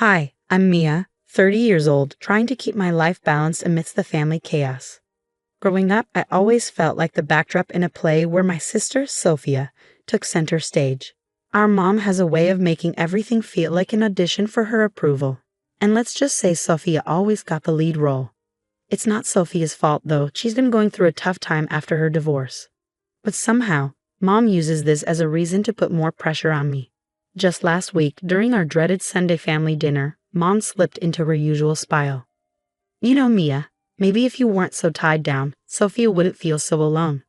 Hi, I'm Mia, 30 years old, trying to keep my life balanced amidst the family chaos. Growing up, I always felt like the backdrop in a play where my sister, Sophia, took center stage. Our mom has a way of making everything feel like an audition for her approval. And let's just say Sophia always got the lead role. It's not Sophia's fault though, she's been going through a tough time after her divorce. But somehow, Mom uses this as a reason to put more pressure on me. Just last week, during our dreaded Sunday family dinner, Mom slipped into her usual spiral. You know, Mia, maybe if you weren't so tied down, Sophia wouldn't feel so alone.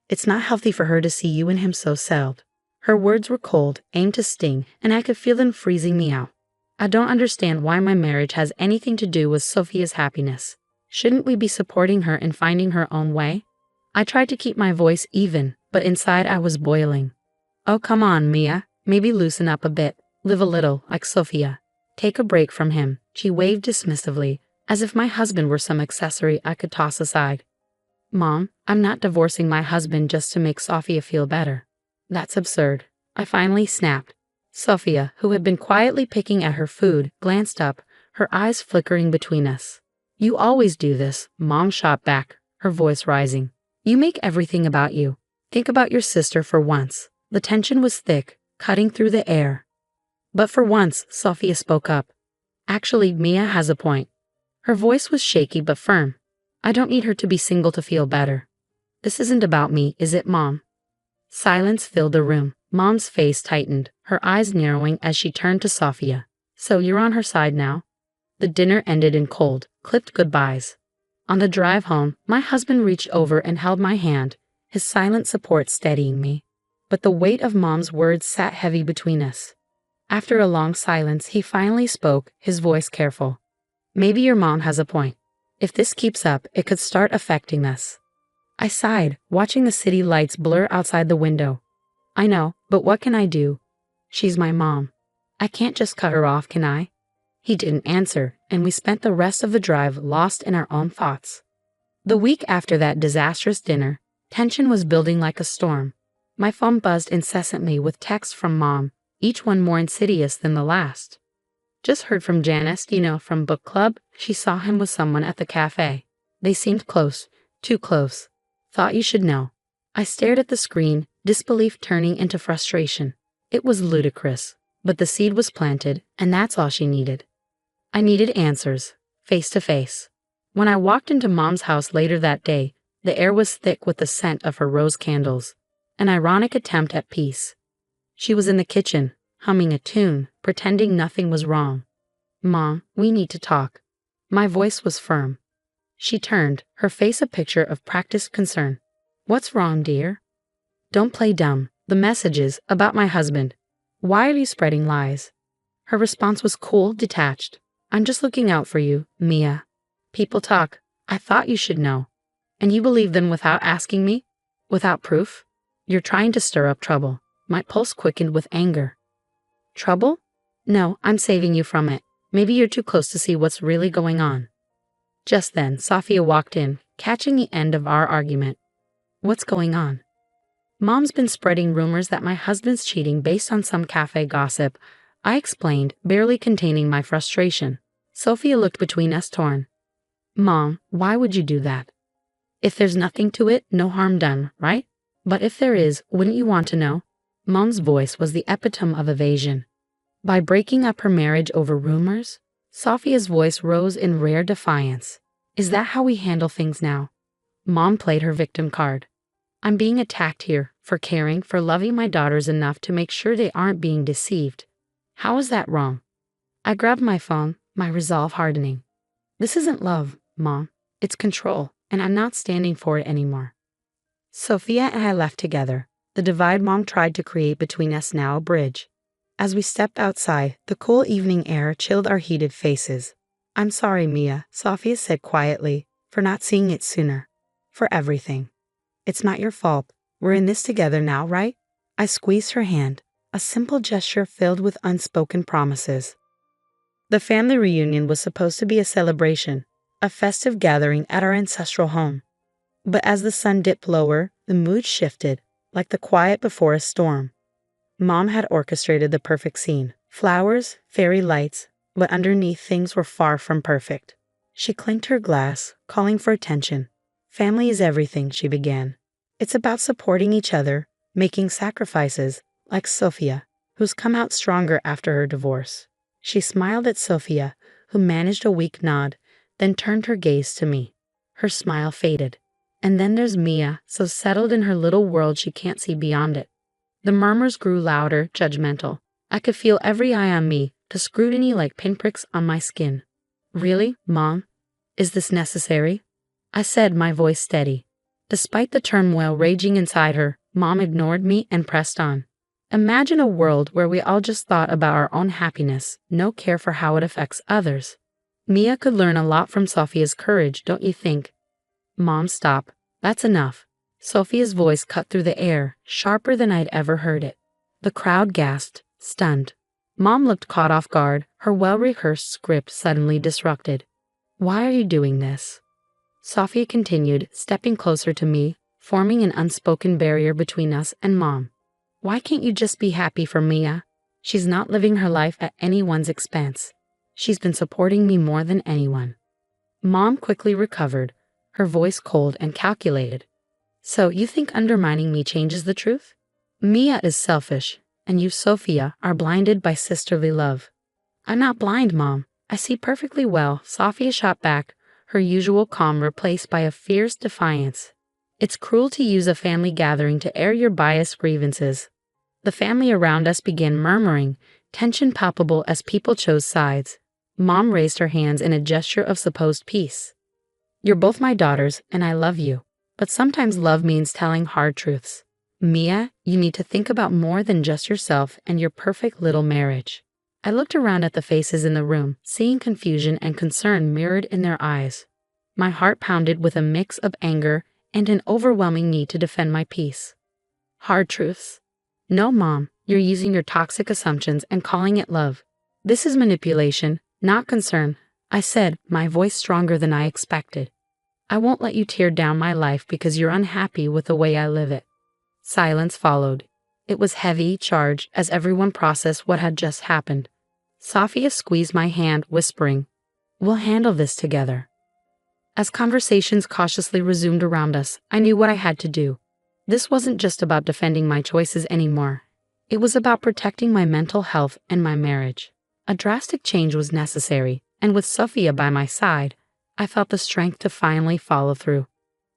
It's not healthy for her to see you and him so settled. Her words were cold, aimed to sting, and I could feel them freezing me out. I don't understand why my marriage has anything to do with Sophia's happiness. Shouldn't we be supporting her and finding her own way? I tried to keep my voice even, but inside I was boiling. Oh, come on, Mia. Maybe loosen up a bit. Live a little, like Sophia. Take a break from him, she waved dismissively, as if my husband were some accessory I could toss aside. Mom, I'm not divorcing my husband just to make Sophia feel better. That's absurd. I finally snapped. Sophia, who had been quietly picking at her food, glanced up, her eyes flickering between us. You always do this, Mom shot back, her voice rising. You make everything about you. Think about your sister for once. The tension was thick, cutting through the air. But for once, Sophia spoke up. Actually, Mia has a point. Her voice was shaky but firm. I don't need her to be single to feel better. This isn't about me, is it, Mom? Silence filled the room. Mom's face tightened, her eyes narrowing as she turned to Sophia. So you're on her side now? The dinner ended in cold, clipped goodbyes. On the drive home, my husband reached over and held my hand, his silent support steadying me. But the weight of Mom's words sat heavy between us. After a long silence, he finally spoke, his voice careful. Maybe your mom has a point. If this keeps up, it could start affecting us. I sighed, watching the city lights blur outside the window. I know, but what can I do? She's my mom. I can't just cut her off, can I? He didn't answer, and we spent the rest of the drive lost in our own thoughts. The week after that disastrous dinner, tension was building like a storm. My phone buzzed incessantly with texts from Mom, each one more insidious than the last. Just heard from Janice, from book club. She saw him with someone at the cafe. They seemed close, too close. Thought you should know. I stared at the screen, disbelief turning into frustration. It was ludicrous, but the seed was planted, and that's all she needed. I needed answers, face to face. When I walked into Mom's house later that day, the air was thick with the scent of her rose candles. An ironic attempt at peace. She was in the kitchen, humming a tune, pretending nothing was wrong. Mom, we need to talk. My voice was firm. She turned, her face a picture of practiced concern. What's wrong, dear? Don't play dumb. The messages about my husband. Why are you spreading lies? Her response was cool, detached. I'm just looking out for you, Mia. People talk. I thought you should know. And you believe them without asking me? Without proof? You're trying to stir up trouble. My pulse quickened with anger. Trouble? No, I'm saving you from it. Maybe you're too close to see what's really going on. Just then, Sophia walked in, catching the end of our argument. What's going on? Mom's been spreading rumors that my husband's cheating based on some cafe gossip. I explained, barely containing my frustration. Sophia looked between us torn. Mom, why would you do that? If there's nothing to it, no harm done, right? But if there is, wouldn't you want to know? Mom's voice was the epitome of evasion. By breaking up her marriage over rumors, Sophia's voice rose in rare defiance. Is that how we handle things now? Mom played her victim card. I'm being attacked here for caring, for loving my daughters enough to make sure they aren't being deceived. How is that wrong? I grabbed my phone, my resolve hardening. This isn't love, Mom. It's control, and I'm not standing for it anymore. Sophia and I left together, the divide Mom tried to create between us now a bridge. As we stepped outside, the cool evening air chilled our heated faces. I'm sorry, Mia, Sophia said quietly, for not seeing it sooner. For everything. It's not your fault. We're in this together now, right? I squeezed her hand, a simple gesture filled with unspoken promises. The family reunion was supposed to be a celebration, a festive gathering at our ancestral home. But as the sun dipped lower, the mood shifted, like the quiet before a storm. Mom had orchestrated the perfect scene. Flowers, fairy lights, but underneath things were far from perfect. She clinked her glass, calling for attention. Family is everything, she began. It's about supporting each other, making sacrifices, like Sophia, who's come out stronger after her divorce. She smiled at Sophia, who managed a weak nod, then turned her gaze to me. Her smile faded. And then there's Mia, so settled in her little world she can't see beyond it. The murmurs grew louder, judgmental. I could feel every eye on me, the scrutiny like pinpricks on my skin. Really, Mom? Is this necessary? I said, my voice steady. Despite the turmoil raging inside her, Mom ignored me and pressed on. Imagine a world where we all just thought about our own happiness, no care for how it affects others. Mia could learn a lot from Sophia's courage, don't you think? Mom, stop. That's enough. Sophia's voice cut through the air, sharper than I'd ever heard it. The crowd gasped, stunned. Mom looked caught off guard, her well-rehearsed script suddenly disrupted. Why are you doing this? Sophia continued, stepping closer to me, forming an unspoken barrier between us and Mom. Why can't you just be happy for Mia? She's not living her life at anyone's expense. She's been supporting me more than anyone. Mom quickly recovered, her voice cold and calculated. So you think undermining me changes the truth? Mia is selfish, and you, Sophia, are blinded by sisterly love. I'm not blind, Mom. I see perfectly well, Sophia shot back, her usual calm replaced by a fierce defiance. It's cruel to use a family gathering to air your biased grievances. The family around us began murmuring, tension palpable as people chose sides. Mom raised her hands in a gesture of supposed peace. You're both my daughters, and I love you. But sometimes love means telling hard truths. Mia, you need to think about more than just yourself and your perfect little marriage. I looked around at the faces in the room, seeing confusion and concern mirrored in their eyes. My heart pounded with a mix of anger and an overwhelming need to defend my peace. Hard truths. No, Mom, you're using your toxic assumptions and calling it love. This is manipulation, not concern, I said, my voice stronger than I expected. I won't let you tear down my life because you're unhappy with the way I live it. Silence followed. It was heavy, charged, as everyone processed what had just happened. Sophia squeezed my hand, whispering, We'll handle this together. As conversations cautiously resumed around us, I knew what I had to do. This wasn't just about defending my choices anymore. It was about protecting my mental health and my marriage. A drastic change was necessary, and with Sophia by my side, I felt the strength to finally follow through.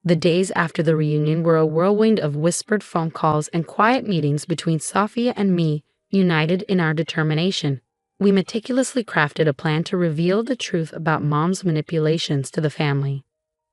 The days after the reunion were a whirlwind of whispered phone calls and quiet meetings between Sophia and me, united in our determination. We meticulously crafted a plan to reveal the truth about Mom's manipulations to the family.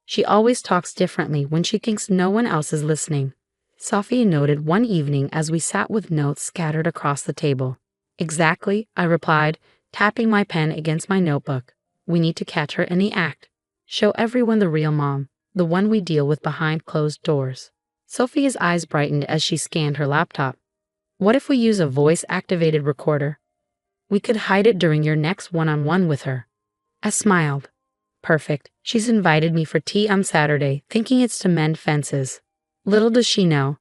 She always talks differently when she thinks no one else is listening, Sophia noted one evening as we sat with notes scattered across the table. Exactly, I replied, tapping my pen against my notebook. We need to catch her in the act. Show everyone the real Mom, the one we deal with behind closed doors. Sophia's eyes brightened as she scanned her laptop. What if we use a voice-activated recorder? We could hide it during your next one-on-one with her. I smiled. Perfect. She's invited me for tea on Saturday, thinking it's to mend fences. Little does she know.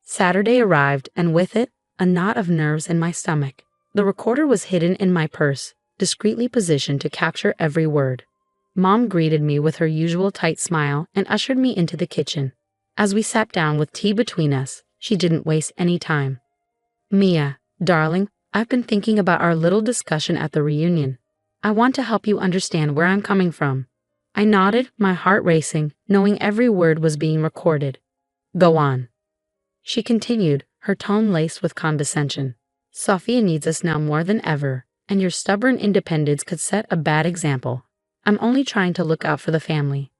Saturday arrived, and with it, a knot of nerves in my stomach. The recorder was hidden in my purse, discreetly positioned to capture every word. Mom greeted me with her usual tight smile and ushered me into the kitchen. As we sat down with tea between us, she didn't waste any time. Mia, darling, I've been thinking about our little discussion at the reunion. I want to help you understand where I'm coming from. I nodded, my heart racing, knowing every word was being recorded. Go on. She continued, her tone laced with condescension. Sophia needs us now more than ever, and your stubborn independence could set a bad example. I'm only trying to look out for the family.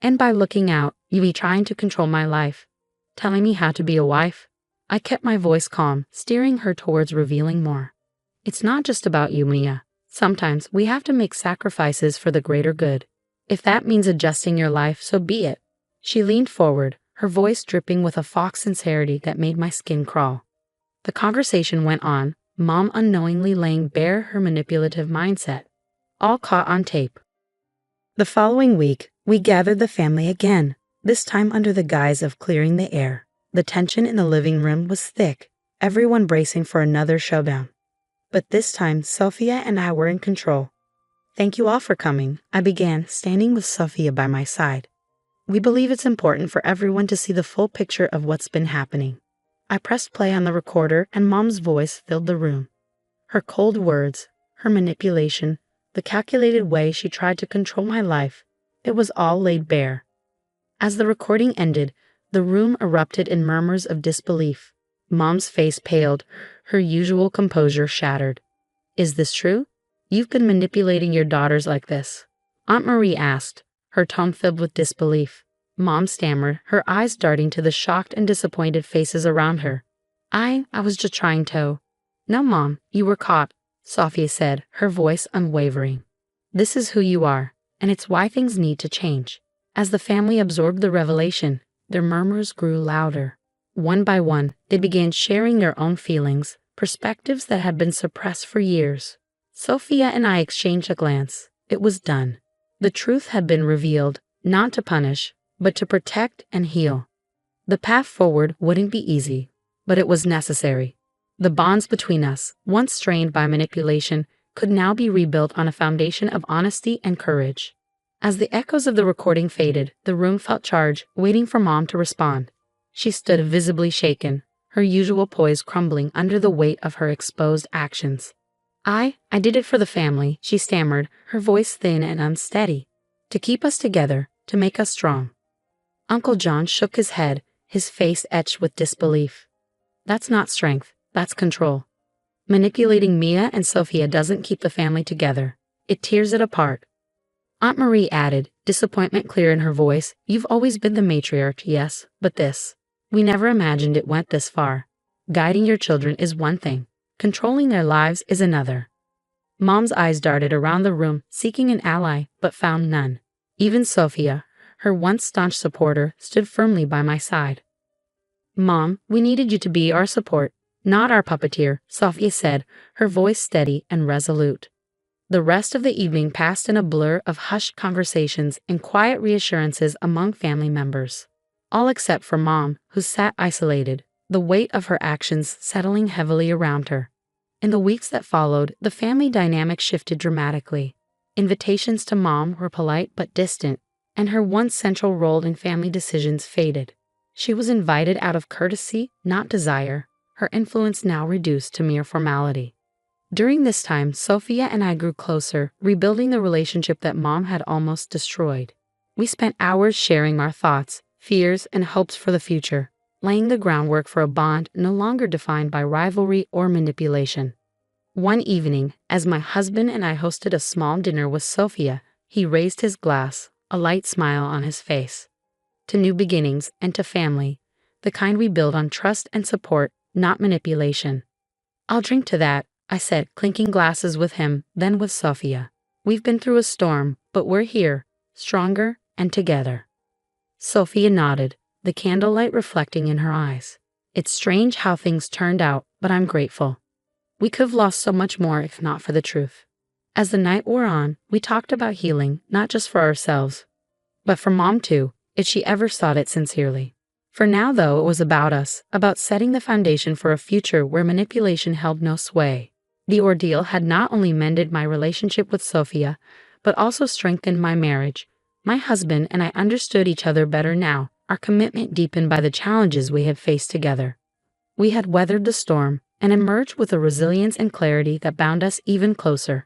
And by looking out, you be trying to control my life, telling me how to be a wife. I kept my voice calm, steering her towards revealing more. It's not just about you, Mia. Sometimes we have to make sacrifices for the greater good. If that means adjusting your life, so be it. She leaned forward, her voice dripping with a fox sincerity that made my skin crawl. The conversation went on, Mom unknowingly laying bare her manipulative mindset, all caught on tape. The following week, we gathered the family again, this time under the guise of clearing the air. The tension in the living room was thick, everyone bracing for another showdown. But this time, Sophia and I were in control. Thank you all for coming, I began, standing with Sophia by my side. We believe it's important for everyone to see the full picture of what's been happening. I pressed play on the recorder and Mom's voice filled the room. Her cold words, her manipulation, the calculated way she tried to control my life, it was all laid bare. As the recording ended, the room erupted in murmurs of disbelief. Mom's face paled, her usual composure shattered. Is this true? You've been manipulating your daughters like this? Aunt Marie asked, her tone filled with disbelief. Mom stammered, her eyes darting to the shocked and disappointed faces around her. I was just trying to. No, Mom, you were caught, Sophia said, her voice unwavering. This is who you are, and it's why things need to change. As the family absorbed the revelation, their murmurs grew louder. One by one, they began sharing their own feelings, perspectives that had been suppressed for years. Sophia and I exchanged a glance. It was done. The truth had been revealed, not to punish, but to protect and heal. The path forward wouldn't be easy, but it was necessary. The bonds between us, once strained by manipulation, could now be rebuilt on a foundation of honesty and courage. As the echoes of the recording faded, the room felt charged, waiting for Mom to respond. She stood visibly shaken, her usual poise crumbling under the weight of her exposed actions. I did it for the family, she stammered, her voice thin and unsteady. To keep us together, to make us strong. Uncle John shook his head, his face etched with disbelief. That's not strength, that's control. Manipulating Mia and Sophia doesn't keep the family together. It tears it apart. Aunt Marie added, disappointment clear in her voice, you've always been the matriarch, yes, but this. We never imagined it went this far. Guiding your children is one thing. Controlling their lives is another. Mom's eyes darted around the room, seeking an ally, but found none. Even Sophia, her once staunch supporter, stood firmly by my side. Mom, we needed you to be our support, not our puppeteer, Sophia said, her voice steady and resolute. The rest of the evening passed in a blur of hushed conversations and quiet reassurances among family members. All except for Mom, who sat isolated, the weight of her actions settling heavily around her. In the weeks that followed, the family dynamic shifted dramatically. Invitations to Mom were polite but distant, and her once central role in family decisions faded. She was invited out of courtesy, not desire, her influence now reduced to mere formality. During this time, Sophia and I grew closer, rebuilding the relationship that Mom had almost destroyed. We spent hours sharing our thoughts, fears, and hopes for the future, laying the groundwork for a bond no longer defined by rivalry or manipulation. One evening, as my husband and I hosted a small dinner with Sophia, he raised his glass, a light smile on his face. To new beginnings and to family, the kind we build on trust and support, not manipulation. I'll drink to that, I said, clinking glasses with him, then with Sophia. We've been through a storm, but we're here, stronger and together. Sophia nodded, the candlelight reflecting in her eyes. It's strange how things turned out, but I'm grateful. We could have lost so much more if not for the truth. As the night wore on, we talked about healing, not just for ourselves, but for Mom too, if she ever sought it sincerely. For now, though, it was about us, about setting the foundation for a future where manipulation held no sway. The ordeal had not only mended my relationship with Sophia, but also strengthened my marriage. My husband and I understood each other better now, our commitment deepened by the challenges we had faced together. We had weathered the storm and emerged with a resilience and clarity that bound us even closer.